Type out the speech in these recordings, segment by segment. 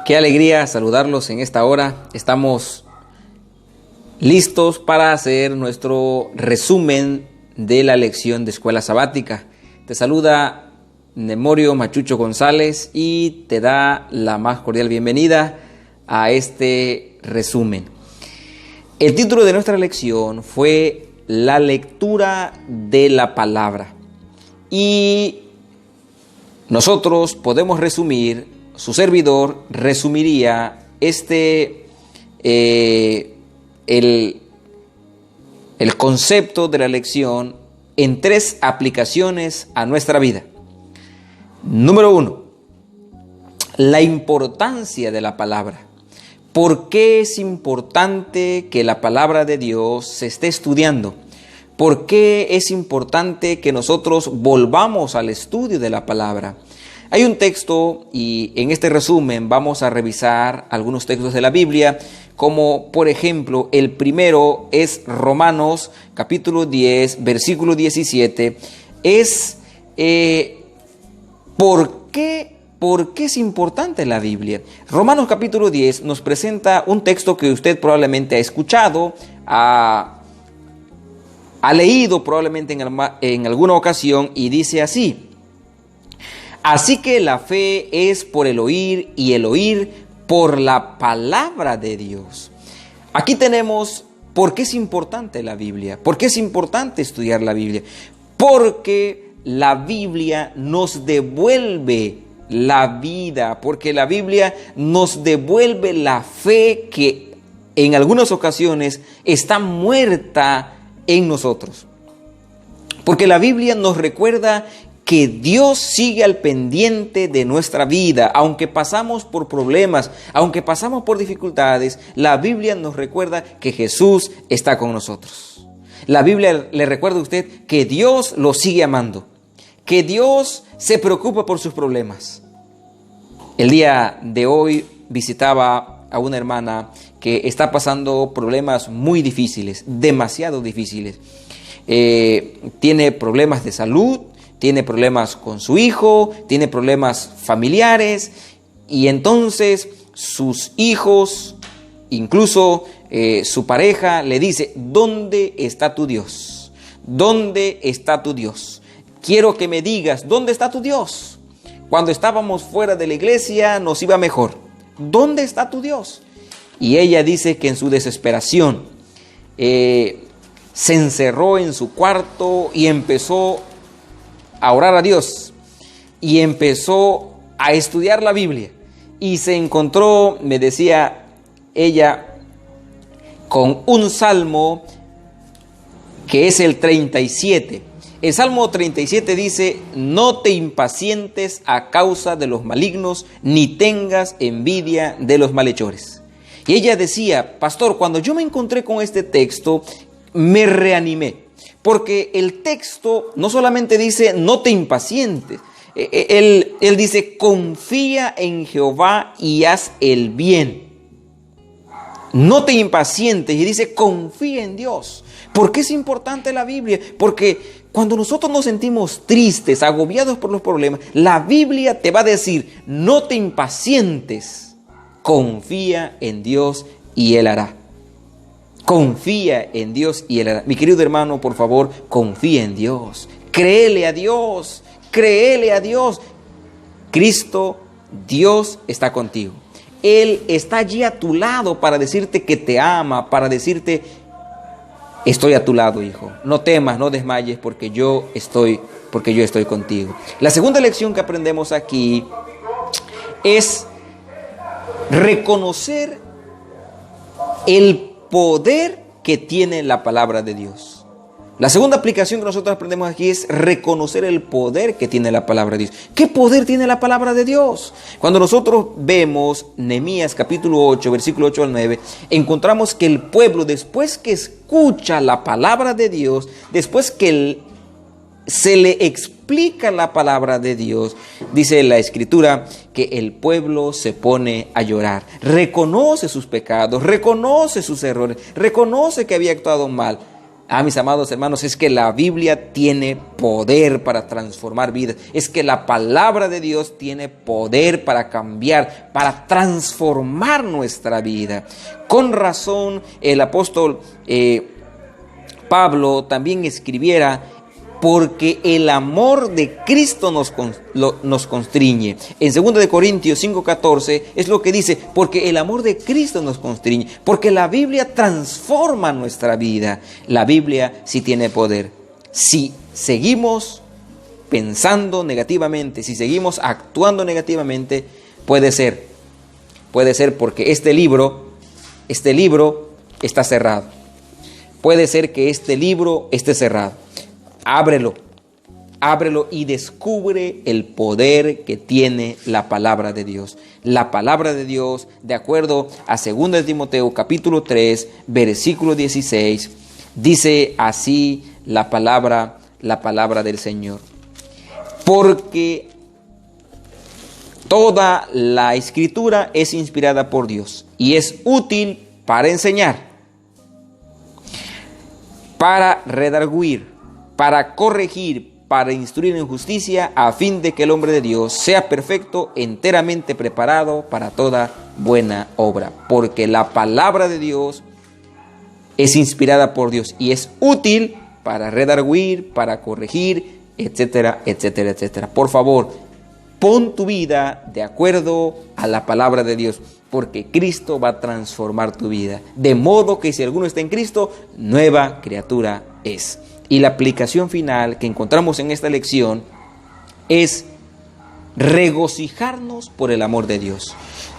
Qué alegría saludarlos en esta hora. Estamos listos para hacer nuestro resumen de la lección de escuela sabática. Te saluda Nemorio Machucho González y te da la más cordial bienvenida a este resumen. El título de nuestra lección fue La lectura de la palabra. Y nosotros podemos resumir, su servidor resumiría el concepto de la lección en 3 aplicaciones a nuestra vida. Número 1, la importancia de la palabra. ¿Por qué es importante que la palabra de Dios se esté estudiando? ¿Por qué es importante que nosotros volvamos al estudio de la palabra? Hay un texto y en este resumen vamos a revisar algunos textos de la Biblia, como por ejemplo el primero es Romanos capítulo 10, versículo 17. ¿Por qué es importante la Biblia? Romanos capítulo 10 nos presenta un texto que usted probablemente ha escuchado, ha leído probablemente en alguna ocasión y dice así: así que la fe es por el oír y el oír por la palabra de Dios. Aquí tenemos por qué es importante la Biblia, por qué es importante estudiar la Biblia, porque la Biblia nos devuelve la vida, porque la Biblia nos devuelve la fe que en algunas ocasiones está muerta en nosotros. Porque la Biblia nos recuerda que Dios sigue al pendiente de nuestra vida, aunque pasamos por problemas, aunque pasamos por dificultades, la Biblia nos recuerda que Jesús está con nosotros. La Biblia le recuerda a usted que Dios lo sigue amando, que Dios se preocupa por sus problemas. El día de hoy visitaba a una hermana que está pasando problemas muy difíciles, demasiado difíciles. Tiene problemas de salud, tiene problemas con su hijo, tiene problemas familiares, y entonces sus hijos, incluso su pareja, le dice: ¿dónde está tu Dios? ¿Dónde está tu Dios? Quiero que me digas, ¿dónde está tu Dios? Cuando estábamos fuera de la iglesia nos iba mejor. ¿Dónde está tu Dios? Y ella dice que en su desesperación se encerró en su cuarto y empezó a orar a Dios y empezó a estudiar la Biblia, y se encontró, me decía ella, con un salmo que es el 37. El Salmo 37 dice: no te impacientes a causa de los malignos, ni tengas envidia de los malhechores. Y ella decía: pastor, cuando yo me encontré con este texto, me reanimé. Porque el texto no solamente dice no te impacientes, él dice: confía en Jehová y haz el bien. No te impacientes, y dice: confía en Dios. ¿Por qué es importante la Biblia? Porque cuando nosotros nos sentimos tristes, agobiados por los problemas, la Biblia te va a decir: no te impacientes, confía en Dios y Él hará. Confía en Dios y Él hará. Mi querido hermano, por favor, confía en Dios. Créele a Dios. Créele a Dios. Cristo, Dios está contigo. Él está allí a tu lado para decirte que te ama, para decirte: estoy a tu lado, hijo. No temas, no desmayes, porque yo estoy contigo. La segunda lección que aprendemos aquí es reconocer el poder que tiene la palabra de Dios. La segunda aplicación que nosotros aprendemos aquí es reconocer el poder que tiene la palabra de Dios. ¿Qué poder tiene la palabra de Dios? Cuando nosotros vemos Nehemías capítulo 8, versículo 8 al 9, encontramos que el pueblo, después que escucha la palabra de Dios, después que se le explica la palabra de Dios, dice la Escritura que el pueblo se pone a llorar, reconoce sus pecados, reconoce sus errores, reconoce que había actuado mal, Mis amados hermanos, es que la Biblia tiene poder para transformar vidas. Es que la palabra de Dios tiene poder para cambiar, para transformar nuestra vida. Con razón, el apóstol Pablo también escribiera: porque el amor de Cristo nos constriñe. En 2 Corintios 5:14 es lo que dice: porque el amor de Cristo nos constriñe. Porque la Biblia transforma nuestra vida. La Biblia sí tiene poder. Si seguimos pensando negativamente, si seguimos actuando negativamente, puede ser porque este libro está cerrado. Puede ser que este libro esté cerrado. Ábrelo y descubre el poder que tiene la palabra de Dios. La palabra de Dios, de acuerdo a 2 Timoteo capítulo 3, versículo 16, dice así la palabra del Señor: porque toda la Escritura es inspirada por Dios y es útil para enseñar, para redarguir, para corregir, para instruir en justicia, a fin de que el hombre de Dios sea perfecto, enteramente preparado para toda buena obra. Porque la palabra de Dios es inspirada por Dios y es útil para redarguir, para corregir, etcétera, etcétera, etcétera. Por favor, pon tu vida de acuerdo a la palabra de Dios, porque Cristo va a transformar tu vida. De modo que si alguno está en Cristo, nueva criatura es. Y la aplicación final que encontramos en esta lección es regocijarnos por el amor de Dios.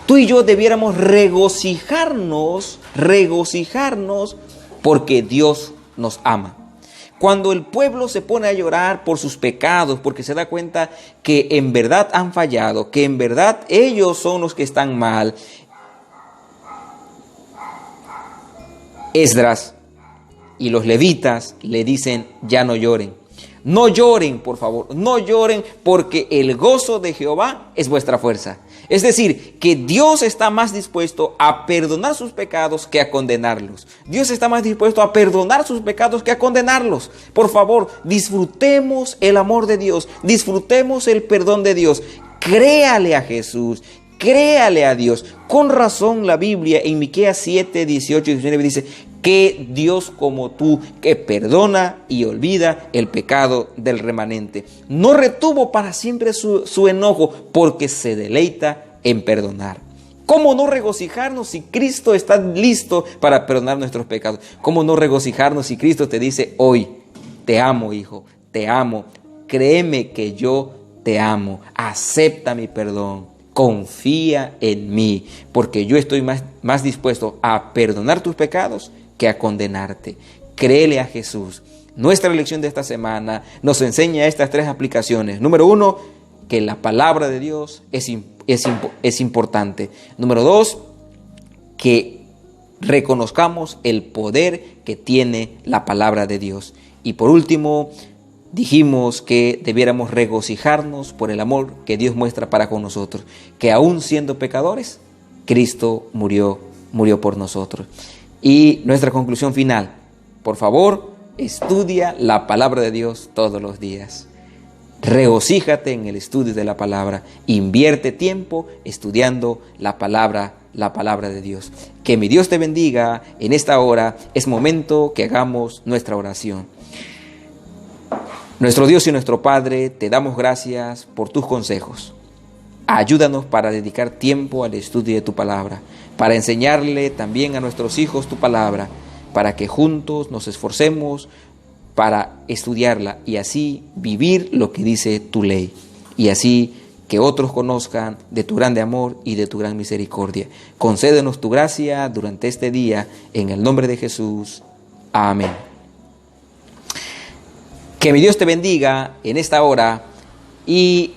Tú y yo debiéramos regocijarnos porque Dios nos ama. Cuando el pueblo se pone a llorar por sus pecados, porque se da cuenta que en verdad han fallado, que en verdad ellos son los que están mal, Esdras y los levitas le dicen: ya no lloren. No lloren, por favor, no lloren, porque el gozo de Jehová es vuestra fuerza. Es decir, que Dios está más dispuesto a perdonar sus pecados que a condenarlos. Dios está más dispuesto a perdonar sus pecados que a condenarlos. Por favor, disfrutemos el amor de Dios, disfrutemos el perdón de Dios. Créale a Jesús, créale a Dios. Con razón la Biblia en Miqueas 7, 18 y 19 dice: que Dios como tú, que perdona y olvida el pecado del remanente. No retuvo para siempre su enojo, porque se deleita en perdonar. ¿Cómo no regocijarnos si Cristo está listo para perdonar nuestros pecados? ¿Cómo no regocijarnos si Cristo te dice hoy: te amo, hijo, te amo, créeme que yo te amo, acepta mi perdón, confía en mí, porque yo estoy más dispuesto a perdonar tus pecados que a condenarte? Créele a Jesús. Nuestra lección de esta semana nos enseña estas 3 aplicaciones. Número 1, que la palabra de Dios es importante. Número 2, que reconozcamos el poder que tiene la palabra de Dios. Y por último, dijimos que debiéramos regocijarnos por el amor que Dios muestra para con nosotros, que aún siendo pecadores, Cristo murió por nosotros. Y nuestra conclusión final: por favor, estudia la palabra de Dios todos los días. Regocíjate en el estudio de la palabra. Invierte tiempo estudiando la palabra de Dios. Que mi Dios te bendiga. En esta hora es momento que hagamos nuestra oración. Nuestro Dios y nuestro Padre, te damos gracias por tus consejos. Ayúdanos para dedicar tiempo al estudio de tu palabra, para enseñarle también a nuestros hijos tu palabra, para que juntos nos esforcemos para estudiarla y así vivir lo que dice tu ley, y así que otros conozcan de tu grande amor y de tu gran misericordia. Concédenos tu gracia durante este día, en el nombre de Jesús. Amén. Que mi Dios te bendiga en esta hora y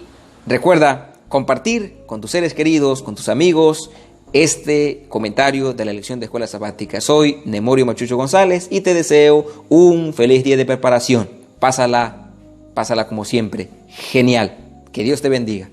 recuerda compartir con tus seres queridos, con tus amigos, este comentario de la lección de escuela sabática. Soy Nemorio Machucho González y te deseo un feliz día de preparación. Pásala como siempre. Genial. Que Dios te bendiga.